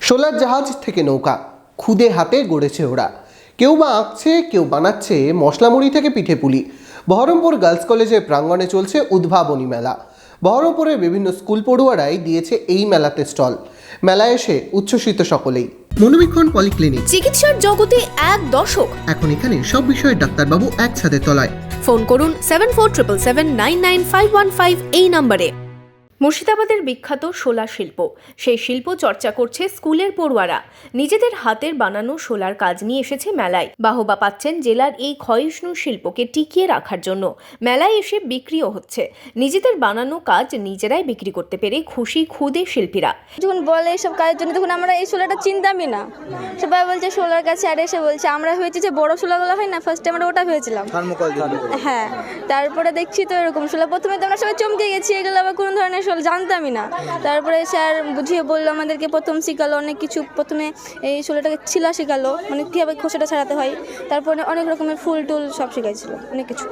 Solar জাহাজ থেকে নৌকা খুদে হাতে গড়েছে ওরা। কেউ বা আঁকছে, কেউ বানাচ্ছে মশলামুড়ি থেকে পিঠে পুলি। বহরমপুর গার্লস কলেজের প্রাঙ্গণে চলছে উদ্ভাবনী মেলা। বহরমপুরের বিভিন্ন স্কুল পড়ুয়ারাই দিয়েছে এই মেলাতে স্টল। মেলায় এসে উচ্ছ্বসিত সকলেই। মনোবীক্ষণ পলিক্লিনিক, চিকিৎসার জগতে এক দশক। এখন এখানে সব বিষয়ে ডাক্তারবাবু এক ছাদের তলায়। ফোন করুন 7477799515 এই নম্বরে। মুর্শিদাবাদের বিখ্যাত শোলা শিল্প, সেই শিল্প চর্চা করছে স্কুলের পড়ুয়ারা। নিজেদের হাতের বানানো শোলার কাজ নিয়ে এসেছে মেলায়। বাহবা পাচ্ছেন জেলার এই ক্ষয়িষ্ণু শিল্পকে টিকিয়ে রাখার জন্য। মেলায় এসে বিক্রিও হচ্ছে। নিজেদের বানানো কাজ নিজেরাই বিক্রি করতে পেরে খুশি ক্ষুদে শিল্পীরা। যখন বলে এইসব কাজের জন্য তখন আমরা এই শোলাটা চিনতামই না। সবাই বলছে শোলার কাছে, আর এসে বলছে আমরা হয়েছে যে বড় শোলাগুলো হয় না, ফার্স্ট আমরা ওটা হয়েছিলাম। হ্যাঁ, তারপরে দেখছি তো এরকম শোলা। প্রথমে তো আমরা সবাই চমকে গেছি, এগুলো আবার কোন ধরনের শোলা জানতামই না। তারপরে স্যার বুঝিয়ে বললো আমাদেরকে, প্রথম শিখালো অনেক কিছু। প্রথমে এই শোলাটাকে ছিলা শেখালো, মানে কীভাবে খোসাটা ছাড়াতে হয়। তারপরে অনেক রকমের ফুল টুল সব শেখাইছিল, অনেক কিছু।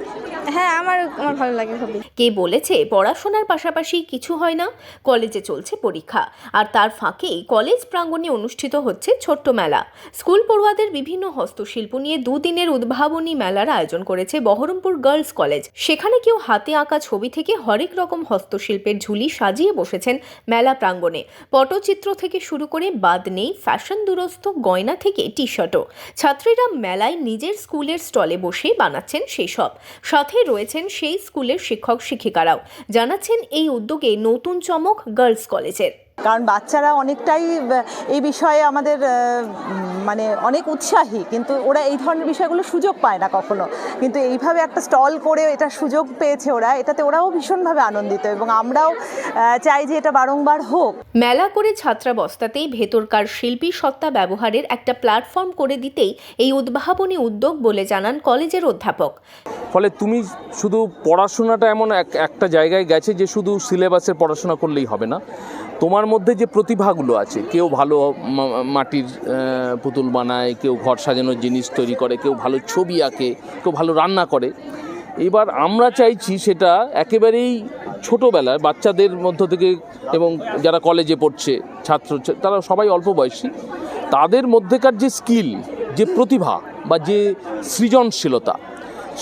হ্যাঁ, আমার ভালো লাগে সবই। কে বলেছে পড়াশোনার পাশাপাশি কিছু হয় না? কলেজে চলছে পরীক্ষা, আর তার ফাঁকেই কলেজ প্রাঙ্গণে অনুষ্ঠিত হচ্ছে ছোট্ট মেলা। স্কুল পড়ুয়াদের বিভিন্ন হস্তশিল্প নিয়ে দুদিনের উদ্ভাবনী মেলার আয়োজন করেছে বহরমপুর গার্লস কলেজ। সেখানে কেউ হাতে আঁকা ছবি থেকে হরেক রকম হস্তশিল্পের ঝুলি সাজিয়ে বসেছেন মেলা প্রাঙ্গণে। পটচিত্র থেকে শুরু করে বাদ নেই ফ্যাশন দুরস্ত গয়না থেকে টি শার্টও। ছাত্রীরা মেলায় নিজের স্কুলের স্টলে বসে বানাচ্ছেন সেই সব। সাথে রয়েছেন সেই স্কুলের শিক্ষক শিক্ষিকারাও। জানাচ্ছেন এই উদ্যোগে নতুন চমক গার্লস কলেজের। কারণ বাচ্চারা অনেকটাই এই বিষয়ে আমাদের মানে অনেক উৎসাহী, কিন্তু ওরা এই ধরনের বিষয়গুলো সুযোগ পায় না কখনো। কিন্তু এইভাবে একটা স্টল করে এটা সুযোগ পেয়েছে ওরা, এটাতে ওরাও ভীষণভাবে আনন্দিত এবং আমরাও চাই যে এটা বারংবার হোক। মেলা করে ছাত্রাবস্থাতেই ভেতরকার শিল্পী সত্তা ব্যবহারের একটা প্ল্যাটফর্ম করে দিতেই এই উদ্ভাবনী উদ্যোগ বলে জানান কলেজের অধ্যাপক। ফলে তুমি শুধু পড়াশোনাটা এমন একটা জায়গায় গেছে যে শুধু সিলেবাসের পড়াশোনা করলেই হবে না। তোমার মধ্যে যে প্রতিভাগুলো আছে, কেউ ভালো মাটির পুতুল বানায়, কেউ ঘর সাজানোর জিনিস তৈরি করে, কেউ ভালো ছবি আঁকে, কেউ ভালো রান্না করে। এবার আমরা চাইছি সেটা একেবারেই ছোটোবেলায় বাচ্চাদের মধ্য থেকে, এবং যারা কলেজে পড়ছে ছাত্র, তারা সবাই অল্প বয়সী, তাদের মধ্যেকার যে স্কিল, যে প্রতিভা বা যে সৃজনশীলতা,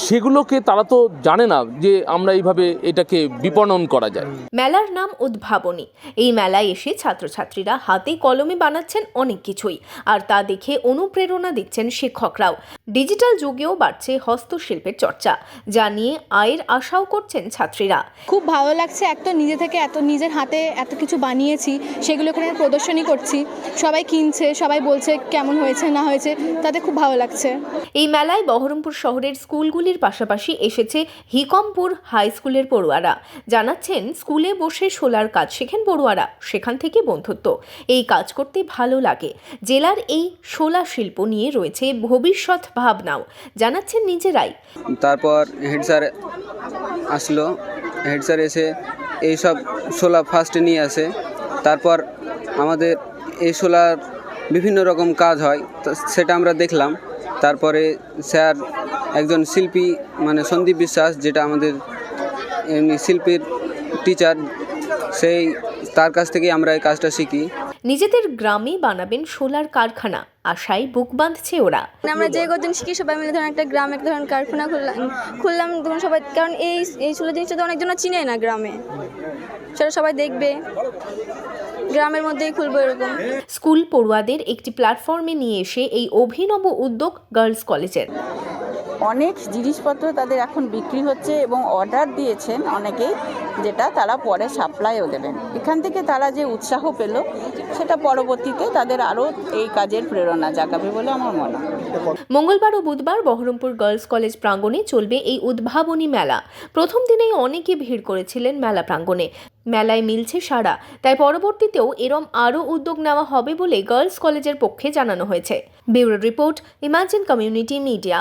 সেগুলোকে তারা তো জানে না যে আমরা এইভাবে এটাকে বিপণন করা যায়। মেলার নাম উদ্ভাবনী। এই মেলায় এসে ছাত্রছাত্রীরা হাতে কলমে বানাচ্ছেন অনেক কিছুই, আর তা দেখে অনুপ্রেরণা দিচ্ছেন শিক্ষকরাও। ডিজিটাল যুগেও বাড়ছে হস্তশিল্পের চর্চা, যা নিয়ে আয়ের আশাও করছেন ছাত্রীরা। খুব ভালো লাগছে, একটা নিজে থেকে নিজের হাতে এত কিছু বানিয়েছি, সেগুলো এখানে প্রদর্শনী করছি। সবাই কিনছে, সবাই বলছে কেমন হয়েছে না হয়েছে, তাতে খুব ভালো লাগছে। এই মেলায় বহরমপুর শহরের স্কুলগুলির পাশাপাশি এসেছে হিকমপুর হাই স্কুলের পড়ুয়ারা। জানাচ্ছেন স্কুলে বসে শোলার কাজ শেখেন পড়ুয়ারা, সেখান থেকে বন্ধুত্ব। এই কাজ করতে ভালো লাগে। জেলার এই শোলা শিল্প নিয়ে রয়েছে ভবিষ্যৎ ভাবনাও, জানাচ্ছেন নিজেরাই। তারপর হেড স্যার আসলো, হেড স্যার এসে এইসব শোলা ফার্স্টে নিয়ে আসে। তারপর আমাদের এই শোলার বিভিন্ন রকম কাজ হয়, সেটা আমরা দেখলাম। তারপরে স্যার একজন শিল্পী, মানে সন্দীপ বিশ্বাস, যেটা আমাদের এমনি শিল্পীর টিচার, তার কাছ থেকে আমরা এই কাজটা শিখি। নিজেদের গ্রামে বানাবেন শোলার কারখানা, আশায় বুক বাঁধছে ওরা। আমরা যে কদিন শিখি সবাই মিলে ধরেন একটা গ্রামে একটা ধরেন কারখানা খুললাম তখন সবাই, কারণ এই শোলা জিনিসটা তো অনেকজন চিনে না গ্রামে, সেটা সবাই দেখবে। গ্রামের মধ্যেই খুলবো এরকম। স্কুল পড়ুয়াদের একটি প্ল্যাটফর্মে নিয়ে এসে এই অভিনব উদ্যোগ গার্লস কলেজের। অনেক জিনিসপত্র তাদের এখন বিক্রি হচ্ছে এবং অর্ডার দিয়েছেন অনেকেই, যেটা তারা পরে সাপ্লাইও দেবেন। এখান থেকে তারা যে উৎসাহ পেল, সেটা পরবর্তীতে তাদের আরও এই কাজের প্রেরণা জাগাবে বলে আমার মনে হয়। মঙ্গলবার ও বুধবার বহরমপুর গার্লস কলেজ প্রাঙ্গণে চলবে এই উদ্ভাবনী মেলা। প্রথম দিনেই অনেকে ভিড় করেছিলেন মেলা প্রাঙ্গণে। মেলায় মিলছে সাড়া, তাই পরবর্তীতেও এরম আরও উদ্যোগ নেওয়া হবে বলে গার্লস কলেজের পক্ষে জানানো হয়েছে। Bureau report, imagine community media.